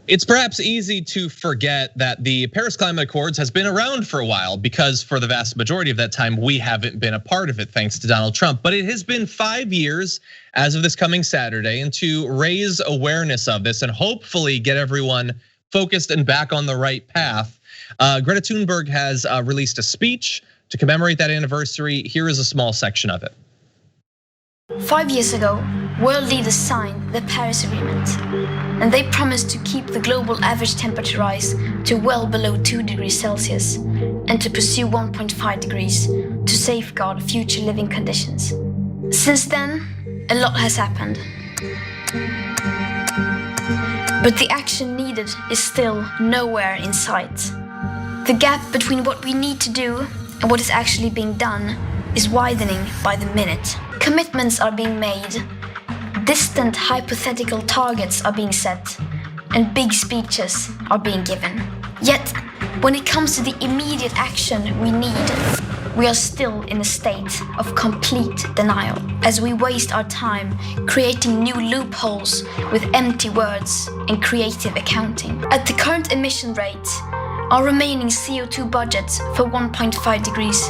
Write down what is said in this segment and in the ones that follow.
It's perhaps easy to forget that the Paris Climate Accords has been around for a while because for the vast majority of that time, we haven't been a part of it thanks to Donald Trump. But it has been 5 years as of this coming Saturday, and to raise awareness of this and hopefully get everyone focused and back on the right path, Greta Thunberg has released a speech to commemorate that anniversary. Here is a small section of it. 5 years ago, world leaders signed the Paris Agreement, and they promised to keep the global average temperature rise to well below 2 degrees Celsius and to pursue 1.5 degrees to safeguard future living conditions. Since then, a lot has happened. But the action needed is still nowhere in sight. The gap between what we need to do and what is actually being done is widening by the minute. Commitments are being made, distant hypothetical targets are being set, and big speeches are being given. Yet, when it comes to the immediate action we need, we are still in a state of complete denial, as we waste our time creating new loopholes with empty words and creative accounting. At the current emission rate, our remaining CO2 budget for 1.5 degrees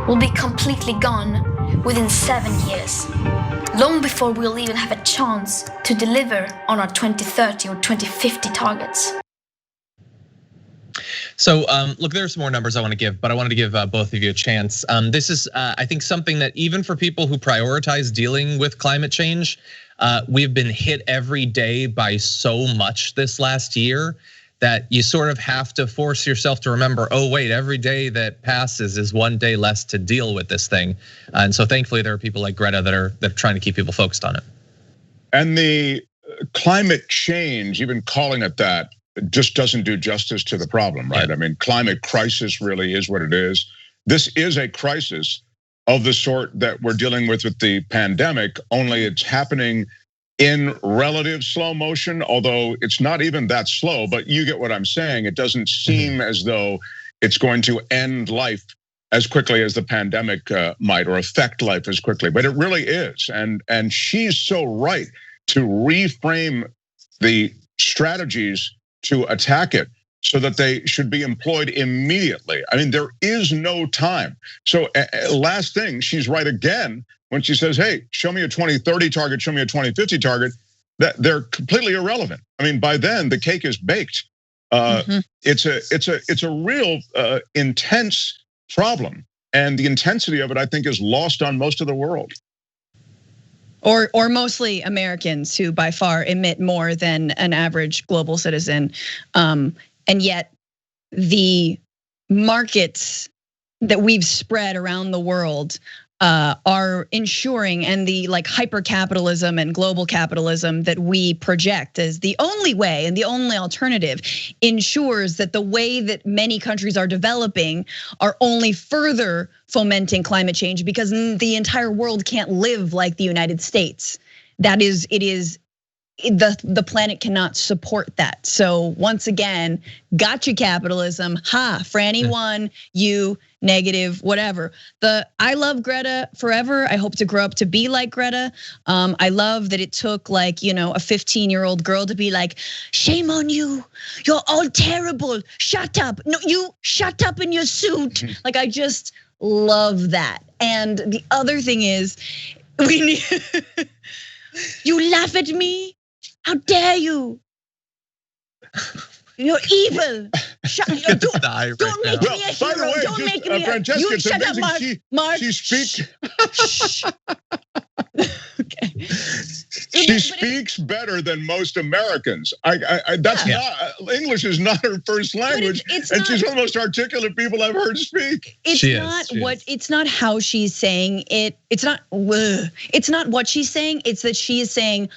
will be completely gone within 7 years, long before we'll even have a chance to deliver on our 2030 or 2050 targets. So look, there's some more numbers I want to give, but I wanted to give both of you a chance. This is, I think, something that even for people who prioritize dealing with climate change, we've been hit every day by so much this last year that you sort of have to force yourself to remember, oh wait, every day that passes is one day less to deal with this thing. And so thankfully there are people like Greta that are trying to keep people focused on it. And the climate change, even calling it that, just doesn't do justice to the problem, right? Yeah. I mean, climate crisis really is what it is. This is a crisis of the sort that we're dealing with the pandemic, only it's happening in relative slow motion, although it's not even that slow, but you get what I'm saying. It doesn't seem as though it's going to end life as quickly as the pandemic might, or affect life as quickly, but it really is. And she's so right to reframe the strategies to attack it so that they should be employed immediately. I mean, there is no time. So last thing, she's right again when she says, hey, show me a 2030 target, show me a 2050 target, that they're completely irrelevant. I mean, by then the cake is baked. It's a real intense problem. And the intensity of it, I think, is lost on most of the world. Or mostly Americans, who by far emit more than an average global citizen. And yet the markets that we've spread around the world are ensuring, and the like hyper capitalism and global capitalism that we project as the only way and the only alternative, ensures that the way that many countries are developing are only further fomenting climate change, because the entire world can't live like the United States. That is, the planet cannot support that. So once again, gotcha capitalism, Franny won, you negative, whatever. I love Greta forever. I hope to grow up to be like Greta. I love that it took like, a 15-year-old girl to be like, shame on you, you're all terrible, shut up. No, you shut up in your suit. Like, I just love that. And the other thing is, we need, you laugh at me? How dare you? You're evil. Don't make me a hero. Don't make me a hero. You shut up, Mark. She speaks. Okay. She speaks better than most Americans. That's not, English is not her first language, and she's one of the most articulate people I've heard speak. It's not how she's saying it. It's not what she's saying. It's that she is saying,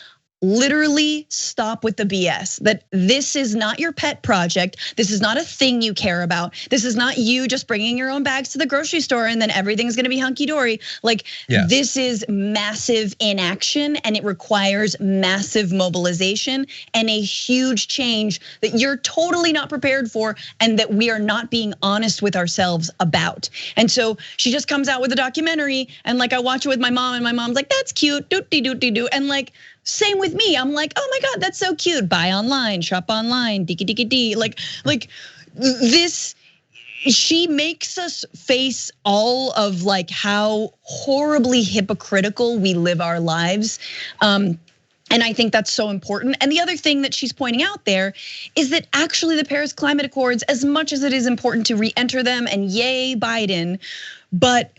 literally stop with the BS, that this is not your pet project. This is not a thing you care about. This is not you just bringing your own bags to the grocery store and then everything's gonna be hunky dory. Like, this is massive inaction, and it requires massive mobilization and a huge change that you're totally not prepared for, and that we are not being honest with ourselves about. And so she just comes out with a documentary, and like I watch it with my mom, and my mom's like, that's cute, doot-dee-doot-dee-doo. And like, same with me. I'm like, oh my God, that's so cute. Buy online, shop online, dee. Like this, she makes us face all of like how horribly hypocritical we live our lives. And I think that's so important. And the other thing that she's pointing out there is that actually the Paris Climate Accords, as much as it is important to re-enter them, and yay Biden, but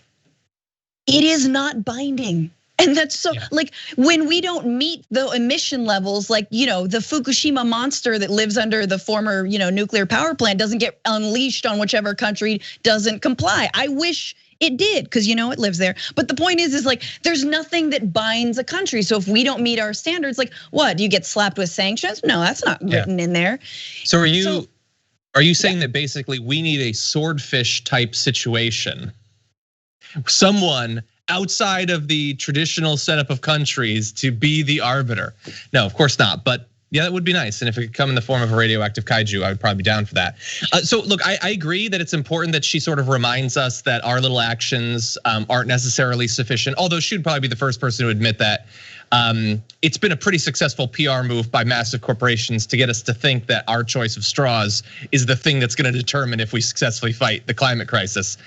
it is not binding. And that's so, like, when we don't meet the emission levels, like, the Fukushima monster that lives under the former, nuclear power plant doesn't get unleashed on whichever country doesn't comply. I wish it did, because it lives there. But the point is like, there's nothing that binds a country. So if we don't meet our standards, like what? Do you get slapped with sanctions? No, that's not written in there. So are you saying that basically we need a swordfish type situation? Someone outside of the traditional setup of countries to be the arbiter? No, of course not. But yeah, that would be nice. And if it could come in the form of a radioactive kaiju, I would probably be down for that. So look, I agree that it's important that she sort of reminds us that our little actions aren't necessarily sufficient. Although she'd probably be the first person to admit that. It's been a pretty successful PR move by massive corporations to get us to think that our choice of straws is the thing that's going to determine if we successfully fight the climate crisis.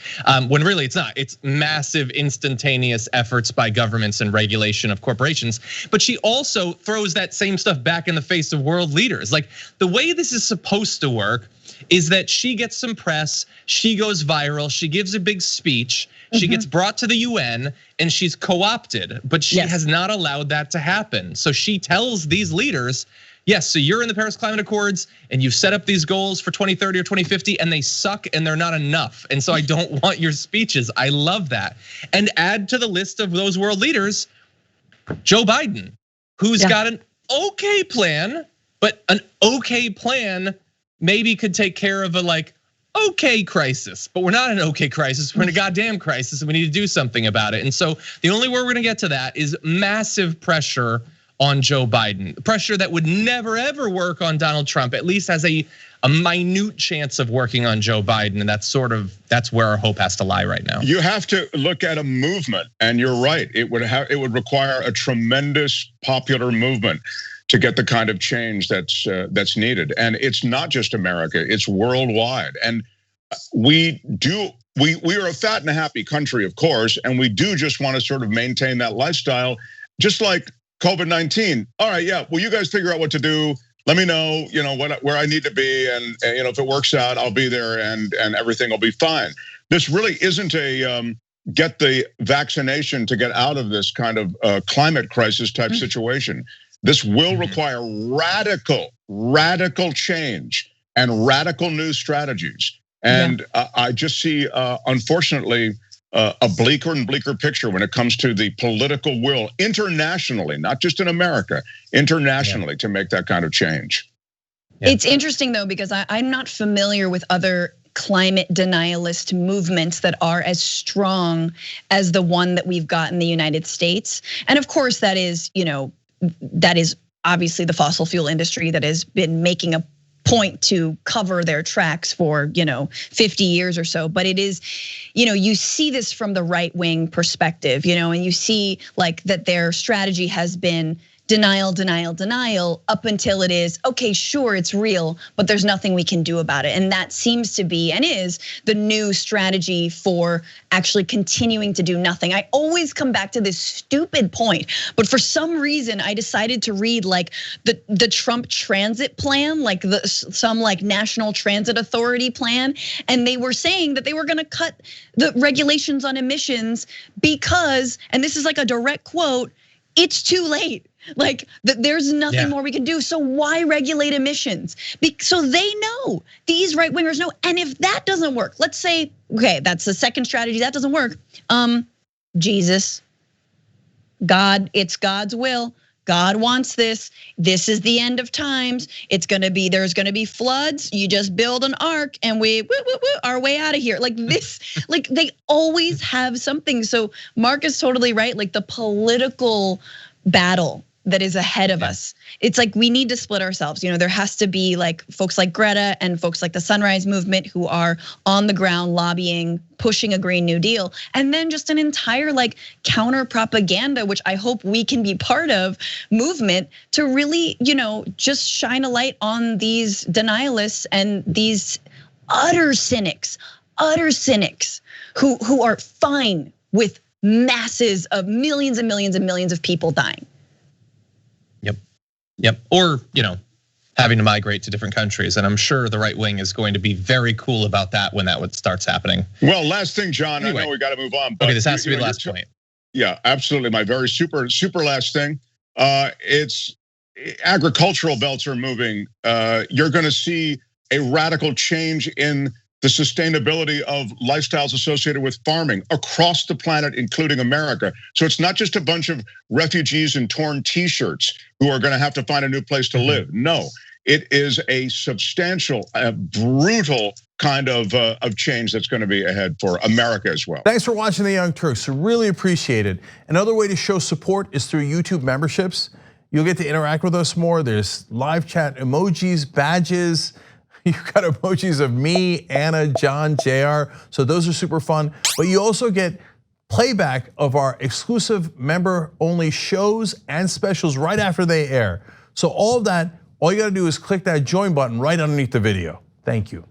When really it's not. It's massive instantaneous efforts by governments and regulation of corporations. But she also throws that same stuff back in the face of world leaders. Like the way this is supposed to work is that she gets some press, she goes viral, she gives a big speech, she gets brought to the UN and she's co-opted, but she has not allowed that to happen. So she tells these leaders, yes, so you're in the Paris Climate Accords and you've set up these goals for 2030 or 2050 and they suck and they're not enough. And so I don't want your speeches. I love that. And add to the list of those world leaders, Joe Biden, who's got an okay plan, but an okay plan maybe could take care of a okay crisis, but we're not in an okay crisis. We're in a goddamn crisis and we need to do something about it. And so the only way we're gonna get to that is massive pressure on Joe Biden. Pressure that would never ever work on Donald Trump, at least has a minute chance of working on Joe Biden. And that's where our hope has to lie right now. You have to look at a movement, and you're right. It would require a tremendous popular movement to get the kind of change that's needed. And it's not just America, it's worldwide. And we are a fat and a happy country, of course, and we do just want to sort of maintain that lifestyle, just like COVID-19. All right, yeah, well, you guys figure out what to do. Let me know, where I need to be, and if it works out, I'll be there, and everything will be fine. This really isn't a get the vaccination to get out of this kind of climate crisis type situation. This will require radical change and radical new strategies. And I just see, unfortunately, a bleaker and bleaker picture when it comes to the political will internationally, not just in America, internationally to make that kind of change. It's interesting though, because I'm not familiar with other climate denialist movements that are as strong as the one that we've got in the United States. And of course that is, that is obviously the fossil fuel industry that has been making a point to cover their tracks for 50 years or so. But it is, you see this from the right wing perspective, and you see like that their strategy has been denial up until it is, okay, sure, it's real, but there's nothing we can do about it. And that seems to be and is the new strategy for actually continuing to do nothing. I always come back to this stupid point, but for some reason I decided to read like the Trump transit plan, like some National Transit Authority plan, and they were saying that they were gonna cut the regulations on emissions because, and this is like a direct quote, it's too late. Like there's nothing more we can do. So why regulate emissions? So they know, these right wingers know. And if that doesn't work, let's say, okay, that's the second strategy, that doesn't work. Jesus, God, it's God's will. God wants this. This is the end of times. There's gonna be floods. You just build an ark and we our way out of here. Like this, like they always have something. So Mark is totally right. Like the political battle that is ahead of us. It's like we need to split ourselves. There has to be like folks like Greta and folks like the Sunrise Movement who are on the ground lobbying, pushing a Green New Deal, and then just an entire like counter propaganda, which I hope we can be part of, movement to really, just shine a light on these denialists and these utter cynics who are fine with masses of millions and millions and millions of people dying. Yep. Or, having to migrate to different countries. And I'm sure the right wing is going to be very cool about that when that starts happening. Well, last thing, John, anyway, I know we got to move on. But okay, this has to be the last point. Yeah, absolutely. My very super last thing. It's agricultural belts are moving. You're going to see a radical change in the sustainability of lifestyles associated with farming across the planet, including America. So it's not just a bunch of refugees in torn t-shirts who are gonna have to find a new place to live. No, it is a substantial, brutal kind of change that's gonna be ahead for America as well. Thanks for watching The Young Turks, really appreciate it. Another way to show support is through YouTube memberships. You'll get to interact with us more. There's live chat emojis, badges. You've got emojis of me, Anna, John, Jayar. So those are super fun. But you also get playback of our exclusive member-only shows and specials right after they air. So all of that, all you gotta do is click that join button right underneath the video. Thank you.